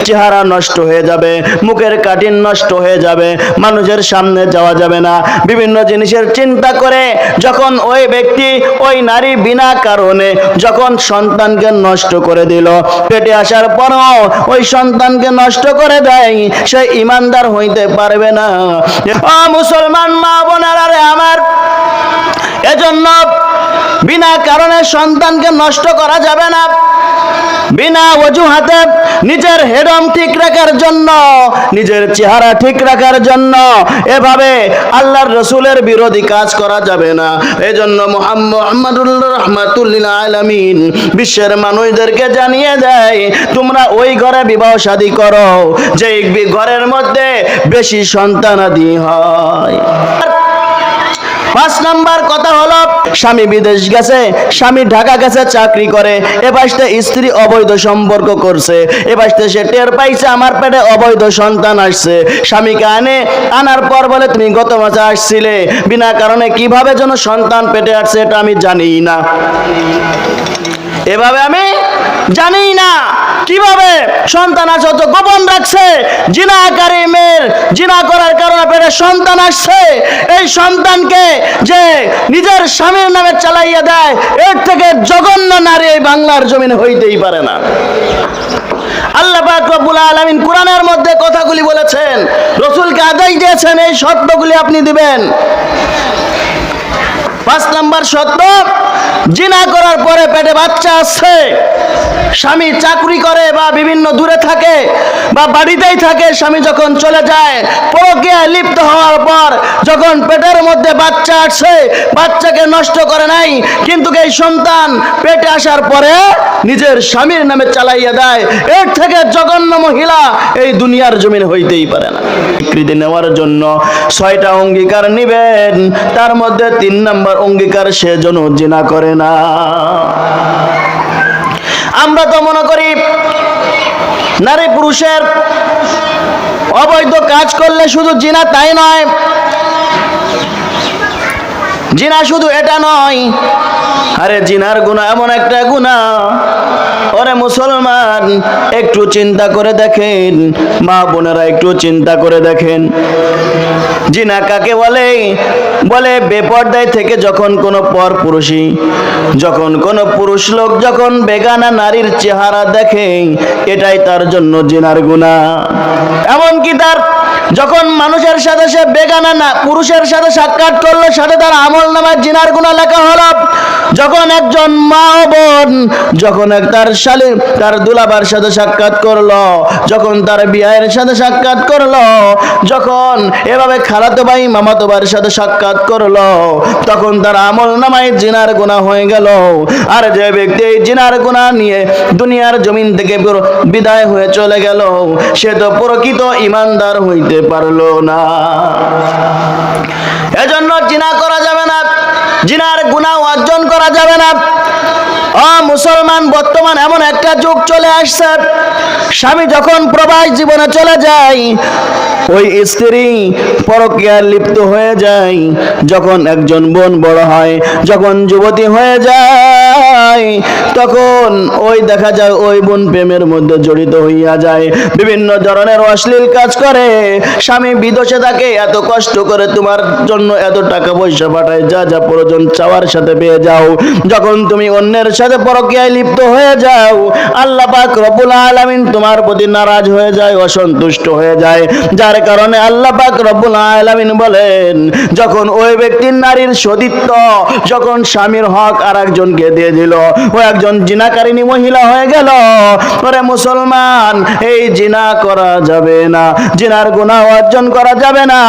চেহারা নষ্ট হয়ে যাবে, মুখের কাঠিন নষ্ট হয়ে যাবে, মানুষের সামনে যাওয়া যাবে না। বিভিন্ন জিনিসের চিন্তা করে যখন ওই ব্যক্তি ওই নারী বিনা কারণে যখন সন্তানকে নষ্ট করে দিল, পেটে আসার পরও ওই সন্তানকে নষ্ট করে দেয়, সে ইমানদার হইতে পারবে না। মুসলমান মা বোনেরা রে আমার, এজন্য বিনা কারণে সন্তানকে নষ্ট করা যাবে না। বিনা অজুহাতে নিজের হেডম ঠিক রাখার জন্য, নিজের চেহারা ঠিক রাখার জন্য এভাবে আল্লাহর রসুলের বিরোধী কাজ করা যাবে না। এজন্য মুহাম্মদুর রাহমাতুল্লিল আলামিন বিশ্বের মানুষদেরকে জানিয়ে দেয়, তোমরা ওই ঘরে বিবাহ শাদী করো যে ঘরের মধ্যে বেশি সন্তানাদি হয়। 5 নাম্বার কথা হলো, স্বামী বিদেশ গেছে, স্বামী ঢাকা গেছে চাকরি করে, এপাশে স্ত্রী অবৈধ সম্পর্ক করছে, এপাশে সে টের পাইছে আমার পেটে অবৈধ সন্তান আসছে। স্বামীকে আনার পর বলে, তুমি গত মাসে আসছিলে, বিনা কারণে কিভাবে যেন সন্তান পেটে আসছে এটা আমি জানি না। এভাবে আমি জানি না কিভাবে সন্তান আসছে, তো গোপন রাখছে। জিনাকারী মেয়ের জিনা করার কারণে পেটে সন্তান আসছে, এই সন্তানকে যে নিজের স্বামীর নামে চালাইয়া দেয়, এর থেকে জঘন্য নারী এই বাংলার জমিনে হইতেই পারে না। আল্লাহ পাক রব্বুল আলামিন কোরআনের মধ্যে কথাগুলি বলেছেন, রাসূলকে আদেশ দিয়েছেন এই সত্যগুলি আপনি দিবেন। 5 নাম্বার সত্য, জিনা করার পরে পেটে বাচ্চা আসছে, স্বামী চাকরি করে বা বিভিন্ন দূরে থাকে বা বাড়িতেই থাকে, স্বামী যখন চলে যায়, পরকীয়ায় লিপ্ত হওয়ার পর যখন পেটের মধ্যে বাচ্চা আসছে, বাচ্চাকে নষ্ট করে নাই, কিন্তু এই সন্তান পেটে আসার পরে নিজের স্বামীর নামে চালাইয়া দেয়, এর থেকে জঘন্য মহিলা এই দুনিয়ার জমিনে হইতেই পারে না। স্বীকৃতি নেওয়ার জন্য 6টা অঙ্গীকার নিবেন, তার মধ্যে 3 নাম্বার অঙ্গীকার সে যেন জিনা করে না। আমরা তো মনে করি নারী পুরুষের অবৈধ কাজ করলে শুধু জিনা, তাই নয়। জিনা শুধু এটা নয়, আরে জিনার গুনাহ এমন একটা গুনাহ, ওরে মুসলমান একটু চিন্তা করে দেখেন, মা বোনেরা একটু চিন্তা করে দেখেন, জিনা কাকে বলে? বলে বেপরদায় থেকে যখন কোনো পর পুরুষী, যখন কোনো পুরুষ লোক যখন বেগানা নারীর চেহারা দেখে, এটাই তার জন্য জিনার গুনাহ। এমনকি তার যখন মানুষের সাথে সে বেগানা না পুরুষের সাথে সাক্ষাৎ করলো, সাথে তার আমল নামায় জিনার গুনাহ লেখা হলো। যখন একজন মা ও বোন যখন তার শালী তার দুলাবার সাথে সাক্ষাৎ করলো, যখন তার বিয়ের সাথে সাক্ষাৎ করলো, যখন এভাবে খালাতো ভাই মামাতো ভাইয়ের সাথে সাক্ষাৎ করলো, তখন তার আমল নামায় জিনার গুনাহ হয়ে গেল। আর যে ব্যক্তি এই জিনার গুনাহ নিয়ে দুনিয়ার জমিন থেকে বিদায় হয়ে চলে গেল, সে তো প্রকৃত ইমানদার হইতে পারলো না। এজন্য জিনা করা যাবে না, জিনার গুনাহ অর্জন করা যাবে না। মুসলমান বর্তমান এমন একটা যুগ চলে আসছে, স্বামী যখন প্রবাস জীবনে চলে যায়, ওই স্ত্রী পরকীয়ায় লিপ্ত হয়ে যায়। যখন একজন বোন বড় হয়, যখন যুবতী হয়ে যায়, তখন ওই দেখা যায় ওই বোন প্রেমের মধ্যে জড়িত হইয়া যায়, বিভিন্ন ধরনের অশ্লীল কাজ করে। স্বামী বিদেশে থাকে, এত কষ্ট করে তোমার জন্য এত টাকা পয়সা পাঠায়, যা যা প্রয়োজন চাওয়ার সাথে পেয়ে যাও। যখন তুমি অন্যের সাথে পরকীয়ায় লিপ্ত হয়ে যাও, আল্লাহ পাক রব্বুল আলামিন তোমার প্রতি নারাজ হয়ে যায়, অসন্তুষ্ট হয়ে যায়। যার কারণে আল্লাহ পাক রব্বুল আলামিন বলেন, যখন ওই ব্যক্তির নারীর সতীত্ব যখন স্বামীর হক আর একজনকে দিয়ে দিল, ও একজন জিনাকারিনী মহিলা হয়ে গেল। ওরে মুসলমান, এই জিনা করা যাবে না, জিনার গুনাহ অর্জন করা যাবে না,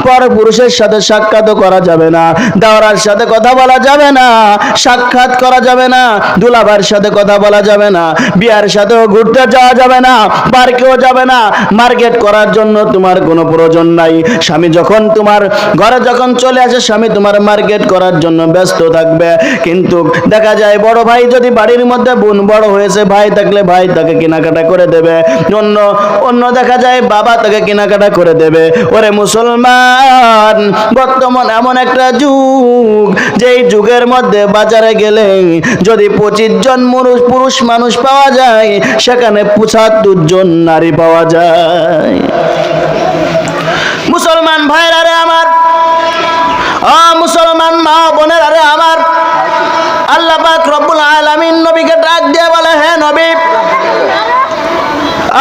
পর পুরুষের সাথে সাক্ষাৎ করা যাবে না, দাওরার সাথে কথা বলা যাবে না, সাক্ষাৎ করা যাবে না, দুলাভাইয়ের সাথে কথা বলা যাবে না, বিয়ার সাথেও ঘুরতে যাওয়া যাবে না, পার্কেও যাবে না, মার্কেট করার জন্য তোমার তোমার কোনো প্রয়োজন নাই। স্বামী যখন তোমার ঘরে যখন চলে আসে, স্বামী তোমার মার্কেট করার জন্য ব্যস্ত থাকবে, কিন্তু দেখা যায় বড় ভাই যদি বাড়ির মধ্যে, বোন বড় হয়েছে, ভাই থাকলে ভাই তাকে কেনাকাটা করে দেবে, অন্য দেখা যায় বাবা তাকে কেনাকাটা করে দেবে। ওরে মুসলমান, বর্তমান এমন একটা যুগ, যেই যুগের মধ্যে বাজারে গেলে যদি 25 জন পুরুষ মানুষ পাওয়া যায়, সেখানে 75 জন নারী পাওয়া যায়। মুসলমান ভাইরা রে আমার, মুসলমান মা বোনের আরে আমার, আল্লাহ পাক রব্বুল আলামিন নবীকে ডাক দিয়ে বলে, হে নবী,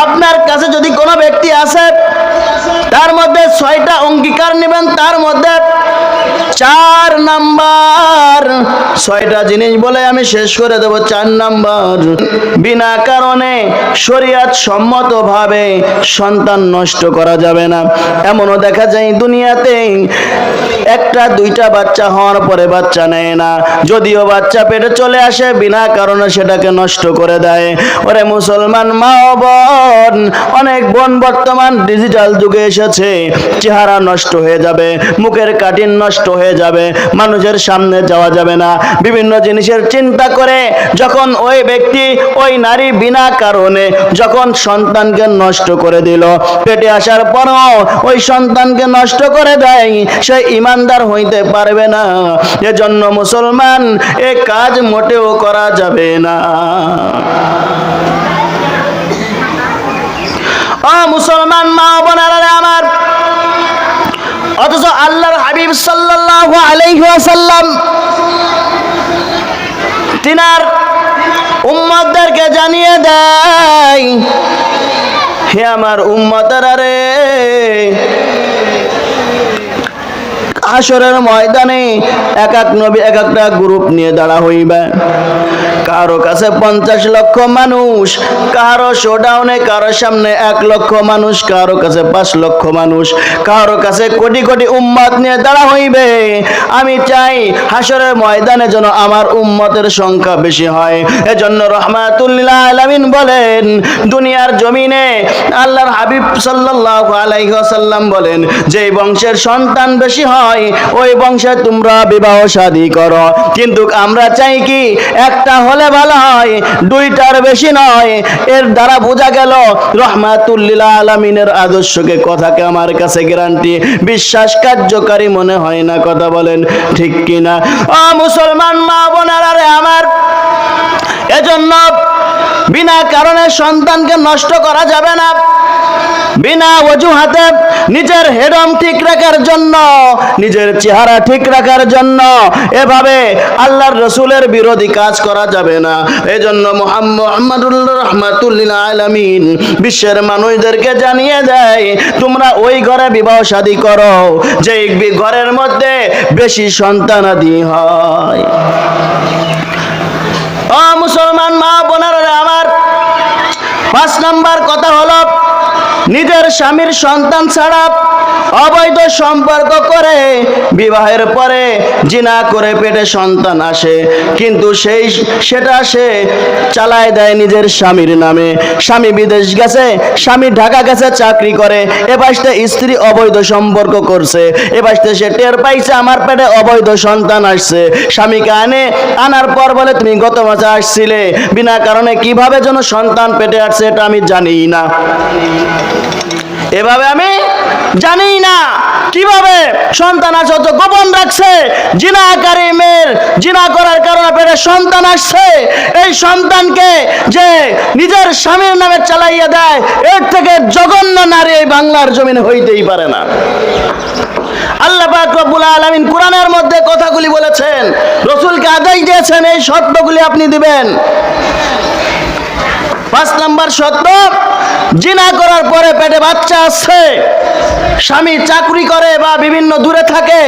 আপনার কাছে যদি কোনো ব্যক্তি আছে, তার মধ্যে 6টা অঙ্গীকার নেবেন, তার মধ্যে 4 নাম্বার, 6টা জিনিস বলে আমি শেষ করে দেব। 4 নাম্বার, বিনা কারণে শরীয়ত সম্মতভাবে সন্তান নষ্ট করা যাবে না। এমনও দেখা যায় দুনিয়াতে 1টা 2টা বাচ্চা হওয়ার পরে বাচ্চা নেয় না, যদিও বাচ্চা পেটে চলে আসে, বিনা কারণে সেটাকে নষ্ট করে দেয়। ওরে মুসলমান মা বোন, অনেক বোন বর্তমান ডিজিটাল যুগে এসেছে, চেহারা নষ্ট হয়ে যাবে, মুখের কাটিং নষ্ট হয়ে যাবে, মানুষের সামনে যাওয়া যাবে না, বিভিন্ন জিনিসের চিন্তা করে যখন ওই ব্যক্তি, ওই নারী বিনা কারণে যখন সন্তানকে নষ্ট করে দিল, পেটে আসার পরও ওই সন্তানকে নষ্ট করে দেয়, সে ইমানদার হইতে পারবে না। এজন্য মুসলমান, এ কাজ মোটেও করা যাবে না। মুসলমান মা বোনেরা আমার, অথচ আল্লাহর হাবিব সাল্লাল্লাহু আলাইহি ওয়াসাল্লাম তিনার উম্মতদেরকে জানিয়ে দেয়, হে আমার উম্মতেরা রে, হাসরের ময়দানে এক এক নবী এক একটা গ্রুপ নিয়ে দাঁড়া হইবে। কারো কাছে 50 লক্ষ মানুষ, কারো শোডাউনে, কারো সামনে 1 লক্ষ মানুষ, কারো কাছে 5 লক্ষ মানুষ, কারো কাছে কোটি কোটি উম্মত নিয়ে দাঁড়া হইবে। আমি চাই হাসরের ময়দানে যেন আমার উম্মতের সংখ্যা বেশি হয়। এজন্য রাহমাতুল লিল আলামিন বলেন, দুনিয়ার জমিনে আল্লাহর হাবিব সাল্লাল্লাহু আলাইহি ওয়াসাল্লাম বলেন, যে বংশের সন্তান বেশি হয় ওই বংশে তোমরা বিবাহ শাদী করো। কিন্তু আমরা চাই কি, একটা হলে ভালো হয়, 2টার বেশি নয়। এর দ্বারা বোঝা গেল রাহমাতুল লিল আলামিনের আদর্শকে, কথাকে আমার কাছে গ্যারান্টি, বিশ্বাস কার্যকারী মনে হয় না। কথা বলেন ঠিক কিনা? মুসলমান মা বোনেরা রে আমার, এজন্য বিনা কারণে সন্তানকে নষ্ট করা যাবে না। বিনা অজুহাতে নিজের হেডম ঠিক রাখার জন্য, নিজের চেহারা ঠিক রাখার জন্য এভাবে আল্লাহর রাসূলের বিরোধী কাজ করা যাবে না। এজন্য মুহাম্মদুর রাহমাতুল লিল আলামিন বিশ্বের মানুষদেরকে জানিয়ে দেয়, তোমরা ওই ঘরে বিবাহ শাদী করো যে ঘরের মধ্যে বেশি সন্তানাদি হয়। মুসলমান মা বোনেরা আমার, 5 নাম্বার কথা হলো, নিজের স্বামীর সন্তান ছাড়া অবৈধ সম্পর্ক করে বিবাহের পরে জিনা করে পেটে সন্তান আসে, কিন্তু সেটা সে চালায় দেয় নিজের স্বামীর নামে। স্বামী বিদেশ গেছে, স্বামী ঢাকা গেছে চাকরি করে, এবারে স্ত্রী অবৈধ সম্পর্ক করছে, এবারে সে টের পাইছে আমার পেটে অবৈধ সন্তান আসছে। স্বামীকে আনার পর বলে, তুমি গত মাসে আসছিলে, বিনা কারণে কিভাবে যেন সন্তান পেটে আসছে এটা আমি জানি না। এভাবে আমি জানি না কিভাবে সন্তান আসছে, তো গোপন রাখছে। জিনাকারী মেয়ের জিনা করার কারণে পেটে সন্তান আসছে, এই সন্তানকে যে নিজের স্বামীর নামে চালাইয়া দেয়, এর থেকে জঘন্য নারী এই বাংলার জমিনে হইতেই পারে না। আল্লাহ পাক রব্বুল আলামিন কোরআনের মধ্যে কথাগুলি বলেছেন, রাসূলকে আদেশ দিয়েছেন এই শর্তগুলি আপনি দিবেন। 5 নাম্বার শর্ত, জিনা করার পরে পেটে বাচ্চা আসছে, স্বামী চাকরি করে বা বিভিন্ন দূরে থাকে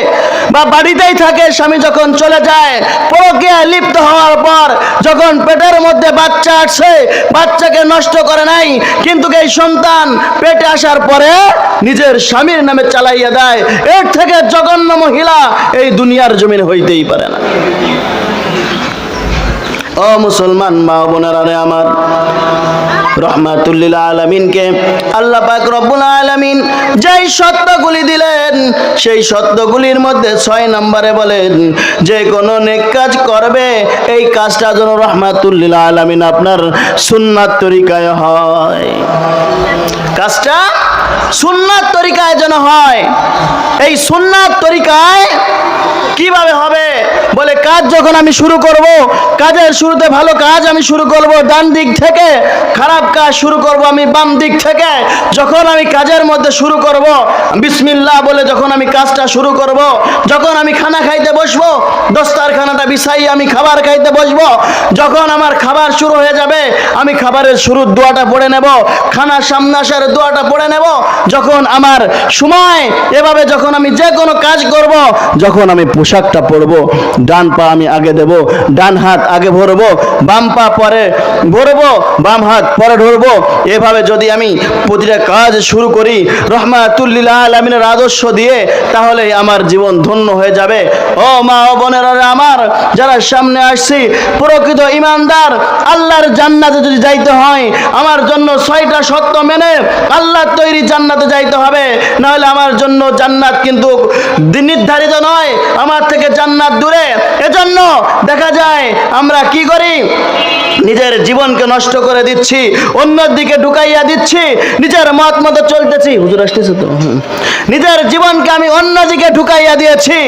বা বাড়িতেই থাকে, স্বামী যখন চলে যায়, পরকীয়ায় লিপ্ত হওয়ার পর যখন পেটের মধ্যে বাচ্চা আসছে, বাচ্চাকে নষ্ট করে নাই, কিন্তু এই সন্তান পেটে আসার পরে নিজের স্বামীর নামে চালাইয়া দেয়, এর থেকে জঘন্য মহিলা এই দুনিয়ার জমিনে হইতেই পারে না। মুসলমান মা বোনেরা রে আমার, রহমাতুল লিল আলামিনকে আল্লাহ পাক রব্বুল আলামিন যেই সত্যগুলি দিলেন সেই সত্যগুলির মধ্যে 6 নম্বরে বলেন যে কোনো নেক কাজ করবে এই কাজটা যেন রহমাতুল লিল আলামিন আপনার সুন্নাত তরিকায় হয়। কাজটা সুন্নাত তরিকায় যেন হয়। এই সুন্নাত তরিকায় কিভাবে হবে? বলে কাজ যখন আমি শুরু করব, কাজের শুরুতে ভালো কাজ আমি শুরু করব ডান দিক থেকে, খারাপ কাজ শুরু করব আমি বাম দিক থেকে। যখন আমি কাজের মধ্যে শুরু করব বিসমিল্লাহ বলে যখন আমি কাজটা শুরু করব, যখন আমি খানা খাইতে বসবো দস্তারখানাটা বিছাই আমি খাবার খাইতে বসবো, যখন আমার খাবার শুরু হয়ে যাবে আমি খাবারের শুরুর দোয়াটা পড়ে নেব, খানার সামনে আসার দোয়াটা পড়ে নেব। যখন আমার সময় এভাবে যখন আমি যে কোনো কাজ করব, যখন আমি পোশাকটা পরবো ডান পা আমি আগে দেব, ডান হাত আগে ভরবো, বাম পা পরে ভরবো, বাম হাত পরে ধরবো। এভাবে যদি আমি প্রতিটা কাজ শুরু করি রহমাতুল লিল আলামিনের আদর্শ দিয়ে, তাহলে আমার জীবন ধন্য হয়ে যাবে। ও মা ও বোনেরা আমার, যারা সামনে আসছি প্রকৃত ঈমানদার, আল্লাহর জান্নাতে যদি যাইতে হয় আমার জন্য 6টা শর্ত মেনে আল্লাহর তৈরি জান্নাতে যাইতে হবে, নাহলে আমার জন্য জান্নাত কিন্তু নির্ধারিত নয়, আমার থেকে জান্নাত দূরে। এজন্য দেখা যায় আমরা কি করি, নিজের জীবনকে নষ্ট করে দিচ্ছি, অন্যের দিকে ঢুকাইয়া দিচ্ছি, নিজের মত মতো চলতেছি। হুজুর আসতেছে তো, নিজের জীবনকে আমি অন্যদিকে ঢুকাইয়া দিয়েছি।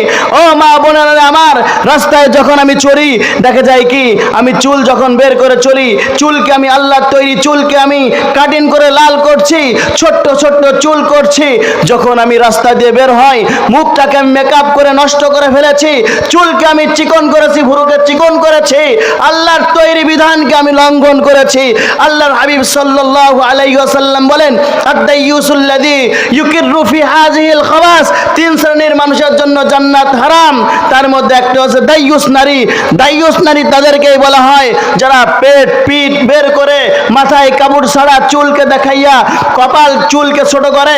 ও মা বোনেরা আমার, রাস্তায় যখন আমি চলি দেখা যায় কি, আমি চুল যখন বের করে চলি, চুলকে আমি আল্লাহর তৈরি চুলকে আমি কাটিং করে লাল করছি, ছোট্ট ছোট্ট চুল করছি। যখন আমি রাস্তা দিয়ে বের হই মুখটাকে আমি মেকআপ করে নষ্ট করে ফেলেছি, চুলকে আমি চিকন করেছি, ভুরুকে চিকন করেছি, আল্লাহর তৈরি বিধানকে আমি লঙ্ঘন করেছি। আল্লাহর হাবিব সাল্লাল্লাহু আলাইহি ওয়াসাল্লাম বলেন আদ-দাইয়ুসুল্লাযী ইউকিররু ফি হাযিহিল খাবাস, 3 শ্রেণীর মানুষের জন্য জান্নাত হারাম। তার মধ্যে একটা হচ্ছে দাইয়ুস নারী। দাইয়ুস নারী তাদেরকেই বলা হয় যারা পেট পিঠ বের করে, মাথায় কাপড় ছাড়া চুলকে দেখাইয়া কপাল চুলকে ছোট করে,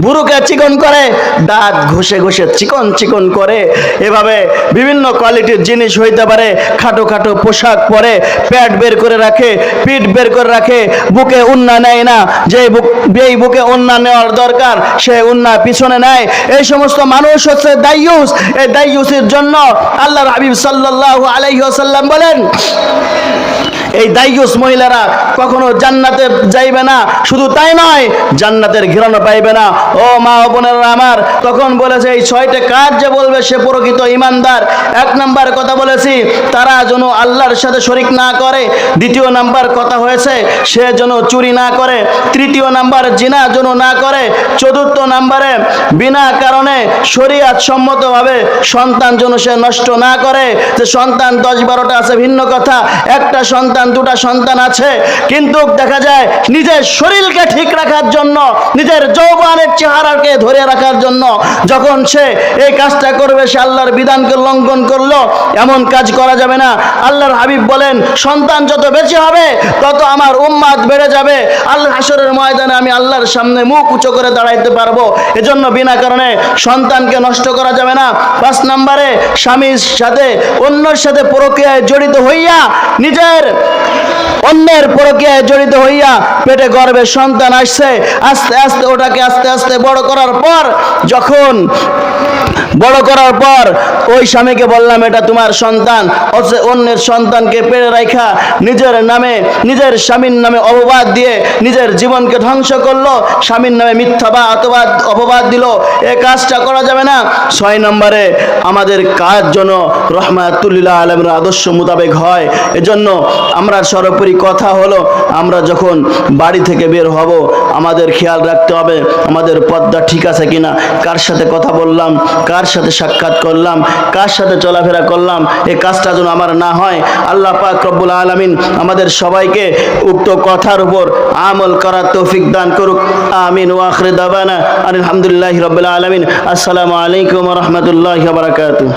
ভুরুকে চিকন করে, দাঁত ঘষে ঘষে চিকন চিকন করে, এভাবে বিভিন্ন কোয়ালিটির জিনিস হইতে পারে, খাটো খাটো পোশাক পরে, পেট বের করে রাখে, পিঠ বের করে রাখে, বুকে উন্না নেয় না, যেই বুকে উন্না নেওয়ার দরকার সে উন্না পিছনে নেয়। এই সমস্ত মানুষ হচ্ছে দাইয়ুস। এই দাইয়ুসের জন্য আল্লাহর হাবিব সাল্লাল্লাহু আলাইহি ওয়াসাল্লাম বলেন এই দাইয়ুস মহিলারা কখনো জান্নাতে যাইবে না। শুধু তাই নয়, জান্নাতের ঘিরানো পাইবে না। ও মা ও বোনেরা আমার, তখন বলেছে এই 6টা কাজ যে বলবে সে প্রকৃত ঈমানদার। 1 নাম্বার কথা বলেছি তারা যেন আল্লাহর সাথে শরীক না করে। 2 নাম্বার কথা হয়েছে সে যেন চুরি না করে। 3 নাম্বার জিনা যেন না করে। 4 নাম্বারে বিনা কারণে শরীয়ত সম্মতভাবে সন্তান যেন সে নষ্ট না করে। যে সন্তান 10-12টা আছে ভিন্ন কথা, একটা সন্তান 2টা সন্তান আছে, কিন্তু দেখা যায় নিজের শরীরকে ঠিক রাখার জন্য, নিজের যৌবনের চেহারাকে ধরে রাখার জন্য যখন সে এই কাজটা করবে সে আল্লাহর বিধানকে লঙ্ঘন করলো। এমন কাজ করা যাবে না। আল্লাহর হাবিব বলেন সন্তান যত বেশি হবে তত আমার উম্মাত বেড়ে যাবে, আল্লাহ হাসরের ময়দানে আমি আল্লাহর সামনে মুখ উঁচু করে দাঁড়াইতে পারবো। এজন্য বিনা কারণে সন্তানকে নষ্ট করা যাবে না। 5 নম্বরে স্বামীর সাথে অন্যের সাথে পরকীয়ায় জড়িত হইয়া, অন্যের পরকীয়ায় জড়িত হইয়া পেটে গর্ভে সন্তান আসছে, আস্তে আস্তে ওটাকে আস্তে আস্তে বড় করার পর, যখন বড় করার পর ওই স্বামীকে বললাম এটা তোমার সন্তান, অন্যের সন্তানকে পেড়ে রাখা নিজের নামে, নিজের স্বামীর নামে অপবাদ দিয়ে নিজের জীবনকে ধ্বংস করলো, স্বামীর নামে মিথ্যা বা অপবাদ দিল। এই কাজটা করা যাবে না। 6 নম্বরে আমাদের কাজ যেন রহমাতুল লিল আলামিনের আদর্শ মোতাবেক হয়। এজন্য আমরা সর্বোপরি কথা হলো আমরা যখন বাড়ি থেকে বের হব আমাদের খেয়াল রাখতে হবে আমাদের পর্দা ঠিক আছে কিনা, কার সাথে কথা বললাম, কার সাথে সাক্ষাৎ করলাম, কার সাথে চলাফেরা করলাম, এই কাজটা যেন আমার না হয়। আল্লাহ পাক রব্বুল আলামিন আমাদের সবাইকে উক্ত কথার উপর আমল করার তৌফিক দান করুক। আমিন। ওয়া আখিরু দাওয়ানা আলহামদুলিল্লাহি রাব্বিল আলামিন। আসসালামু আলাইকুম ওয়া রাহমাতুল্লাহি ওয়া বারাকাতুহু।